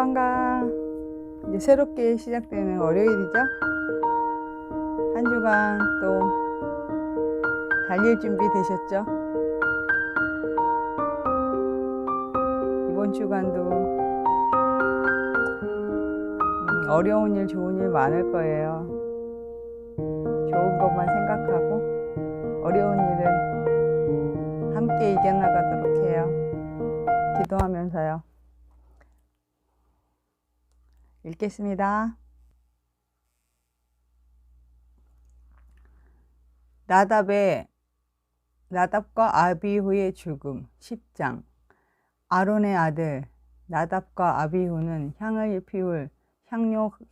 건강. 이제 새롭게 시작되는 월요일이죠. 한 주간 또 달릴 준비 되셨죠? 이번 주간도 어려운 일, 좋은 일 많을 거예요. 좋은 것만 생각하고 어려운 일은 함께 이겨나가도록 해요. 기도하면서요. 읽겠습니다. 나답과 아비후의 죽음 10장. 아론의 아들 나답과 아비후는 향을 피울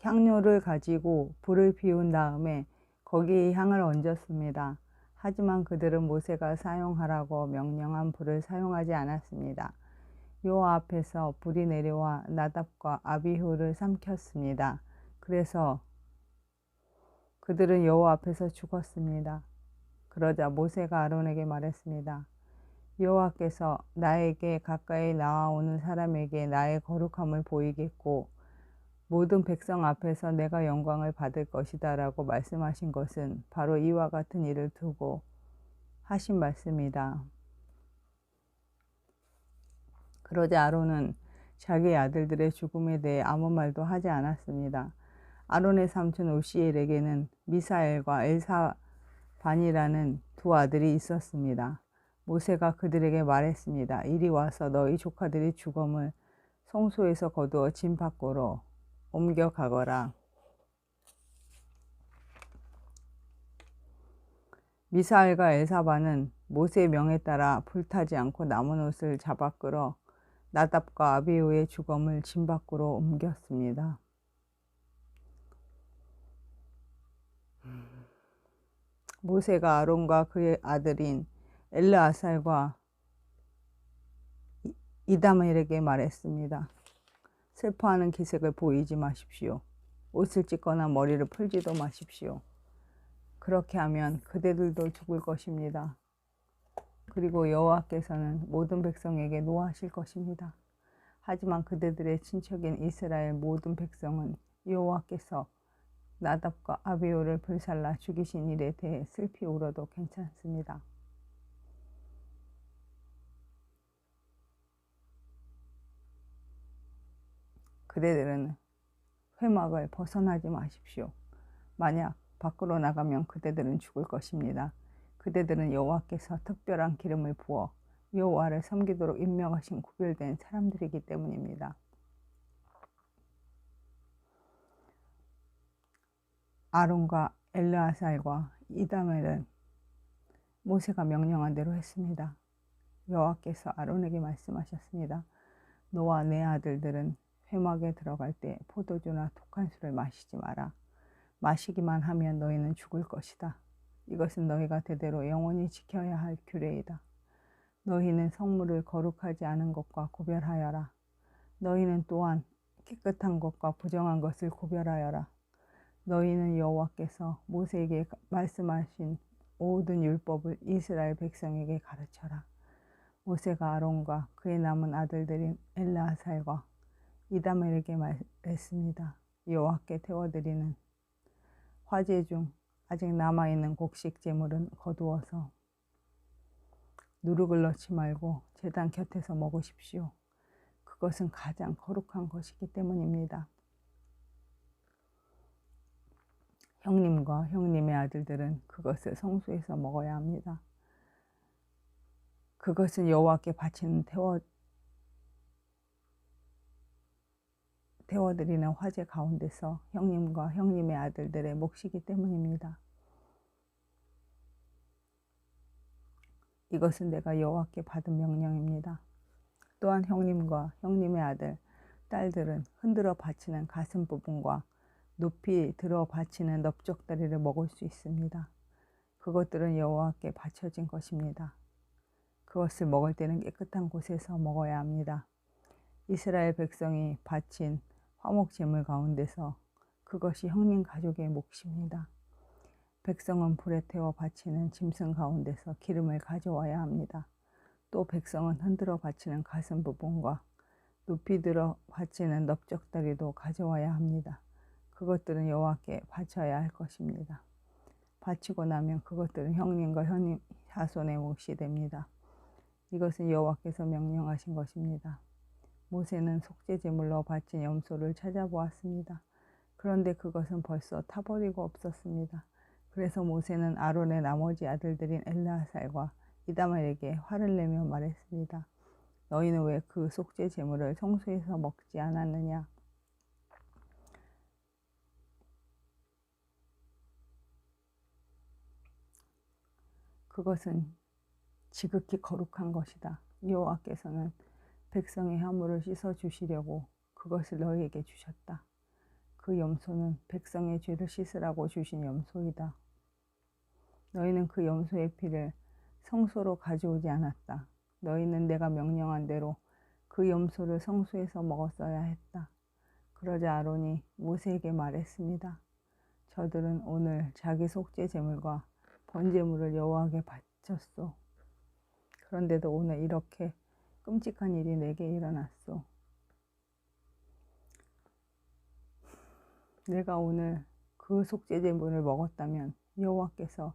향료를 가지고 불을 피운 다음에 거기에 향을 얹었습니다. 하지만 그들은 모세가 사용하라고 명령한 불을 사용하지 않았습니다. 여호와 앞에서 불이 내려와 나답과 아비후를 삼켰습니다. 그래서 그들은 여호와 앞에서 죽었습니다. 그러자 모세가 아론에게 말했습니다. 여호와께서 나에게 가까이 나아오는 사람에게 나의 거룩함을 보이겠고 모든 백성 앞에서 내가 영광을 받을 것이다 라고 말씀하신 것은 바로 이와 같은 일을 두고 하신 말씀이다. 그러자 아론은 자기 아들들의 죽음에 대해 아무 말도 하지 않았습니다. 아론의 삼촌 우시엘에게는 미사엘과 엘사반이라는 두 아들이 있었습니다. 모세가 그들에게 말했습니다. 이리 와서 너희 조카들의 죽음을 성소에서 거두어 진 밖으로 옮겨가거라. 미사엘과 엘사반은 모세의 명에 따라 불타지 않고 남은 옷을 잡아 끌어 나답과 아비후의 죽음을 진 밖으로 옮겼습니다. 모세가 아론과 그의 아들인 엘르아살과 이다멜에게 말했습니다. 슬퍼하는 기색을 보이지 마십시오. 옷을 찢거나 머리를 풀지도 마십시오. 그렇게 하면 그대들도 죽을 것입니다. 그리고 여호와께서는 모든 백성에게 노하실 것입니다. 하지만 그대들의 친척인 이스라엘 모든 백성은 여호와께서 나답과 아비후를 불살라 죽이신 일에 대해 슬피 울어도 괜찮습니다. 그대들은 회막을 벗어나지 마십시오. 만약 밖으로 나가면 그대들은 죽을 것입니다. 그대들은 여호와께서 특별한 기름을 부어 여호와를 섬기도록 임명하신 구별된 사람들이기 때문입니다. 아론과 엘르아살과 이다멜은 모세가 명령한 대로 했습니다. 여호와께서 아론에게 말씀하셨습니다. 너와 내 아들들은 회막에 들어갈 때 포도주나 독한 술을 마시지 마라. 마시기만 하면 너희는 죽을 것이다. 이것은 너희가 대대로 영원히 지켜야 할 규례이다. 너희는 성물을 거룩하지 않은 것과 구별하여라. 너희는 또한 깨끗한 것과 부정한 것을 구별하여라. 너희는 여호와께서 모세에게 말씀하신 모든 율법을 이스라엘 백성에게 가르쳐라. 모세가 아론과 그의 남은 아들들인 엘르아살과 이다멜에게 말했습니다. 여호와께 태워드리는 화제 중 아직 남아있는 곡식 제물은 거두어서 누룩을 넣지 말고 제단 곁에서 먹으십시오. 그것은 가장 거룩한 것이기 때문입니다. 형님과 형님의 아들들은 그것을 성소에서 먹어야 합니다. 그것은 여호와께 바치는 태워드리는 화제 가운데서 형님과 형님의 아들들의 몫이기 때문입니다. 이것은 내가 여호와께 받은 명령입니다. 또한 형님과 형님의 아들, 딸들은 흔들어 바치는 가슴 부분과 높이 들어 바치는 넓적다리를 먹을 수 있습니다. 그것들은 여호와께 바쳐진 것입니다. 그것을 먹을 때는 깨끗한 곳에서 먹어야 합니다. 이스라엘 백성이 바친 화목 제물 가운데서 그것이 형님 가족의 몫입니다. 백성은 불에 태워 바치는 짐승 가운데서 기름을 가져와야 합니다. 또 백성은 흔들어 바치는 가슴 부분과 높이 들어 바치는 넓적다리도 가져와야 합니다. 그것들은 여호와께 바쳐야 할 것입니다. 바치고 나면 그것들은 형님과 형님 자손의 몫이 됩니다. 이것은 여호와께서 명령하신 것입니다. 모세는 속죄제물로 바친 염소를 찾아보았습니다. 그런데 그것은 벌써 타버리고 없었습니다. 그래서 모세는 아론의 나머지 아들들인 엘르아살과 이다말에게 화를 내며 말했습니다. 너희는 왜 그 속죄제물을 성소에서 먹지 않았느냐? 그것은 지극히 거룩한 것이다. 여호와께서는 백성의 허물을 씻어 주시려고 그것을 너희에게 주셨다. 그 염소는 백성의 죄를 씻으라고 주신 염소이다. 너희는 그 염소의 피를 성소로 가져오지 않았다. 너희는 내가 명령한 대로 그 염소를 성소에서 먹었어야 했다. 그러자 아론이 모세에게 말했습니다. 저들은 오늘 자기 속죄 제물과 번제물을 여호와께 바쳤소. 그런데도 오늘 이렇게 끔찍한 일이 내게 일어났소. 내가 오늘 그 속죄 제물을 먹었다면 여호와께서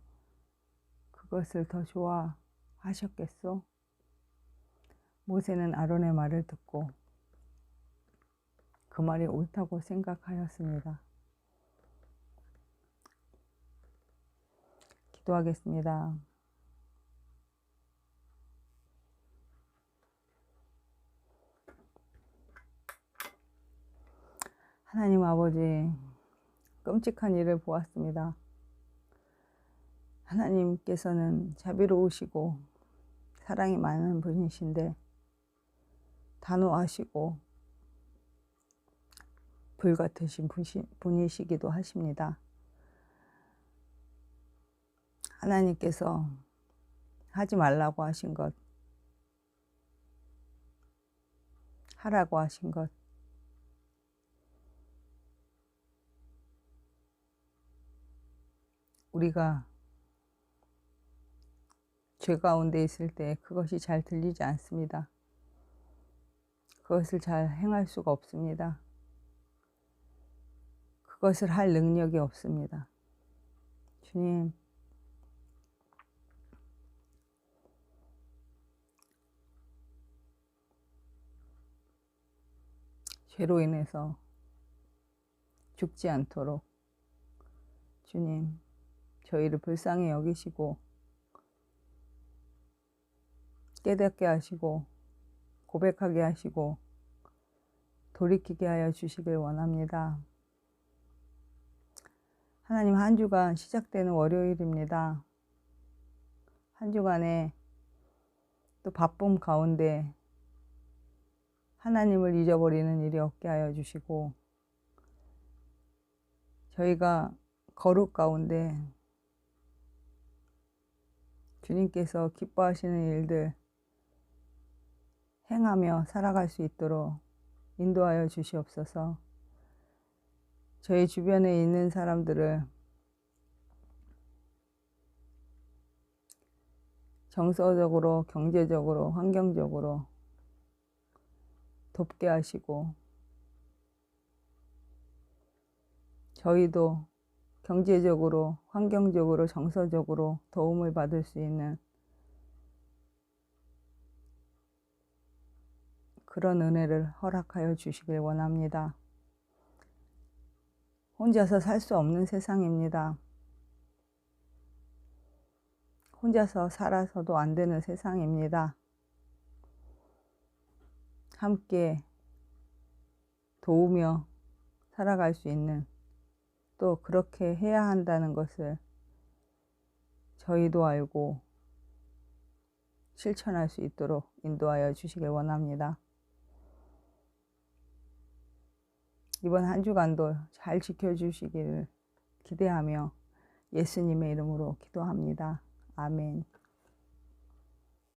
그것을 더 좋아하셨겠소? 모세는 아론의 말을 듣고 그 말이 옳다고 생각하였습니다. 기도하겠습니다. 하나님 아버지, 끔찍한 일을 보았습니다. 하나님께서는 자비로우시고 사랑이 많은 분이신데 단호하시고 불같으신 분이시기도 하십니다. 하나님께서 하지 말라고 하신 것, 하라고 하신 것, 우리가 죄 가운데 있을 때 그것이 잘 들리지 않습니다. 그것을 잘 행할 수가 없습니다. 그것을 할 능력이 없습니다. 주님, 죄로 인해서 죽지 않도록 주님, 저희를 불쌍히 여기시고 깨닫게 하시고 고백하게 하시고 돌이키게 하여 주시길 원합니다. 하나님, 한 주간 시작되는 월요일입니다. 한 주간에 또 바쁨 가운데 하나님을 잊어버리는 일이 없게 하여 주시고 저희가 거룩 가운데 주님께서 기뻐하시는 일들 행하며 살아갈 수 있도록 인도하여 주시옵소서. 저희 주변에 있는 사람들을 정서적으로, 경제적으로, 환경적으로 돕게 하시고 저희도 경제적으로, 환경적으로, 정서적으로 도움을 받을 수 있는 그런 은혜를 허락하여 주시길 원합니다. 혼자서 살 수 없는 세상입니다. 혼자서 살아서도 안 되는 세상입니다. 함께 도우며 살아갈 수 있는, 또 그렇게 해야 한다는 것을 저희도 알고 실천할 수 있도록 인도하여 주시길 원합니다. 이번 한 주간도 잘 지켜주시기를 기대하며 예수님의 이름으로 기도합니다. 아멘.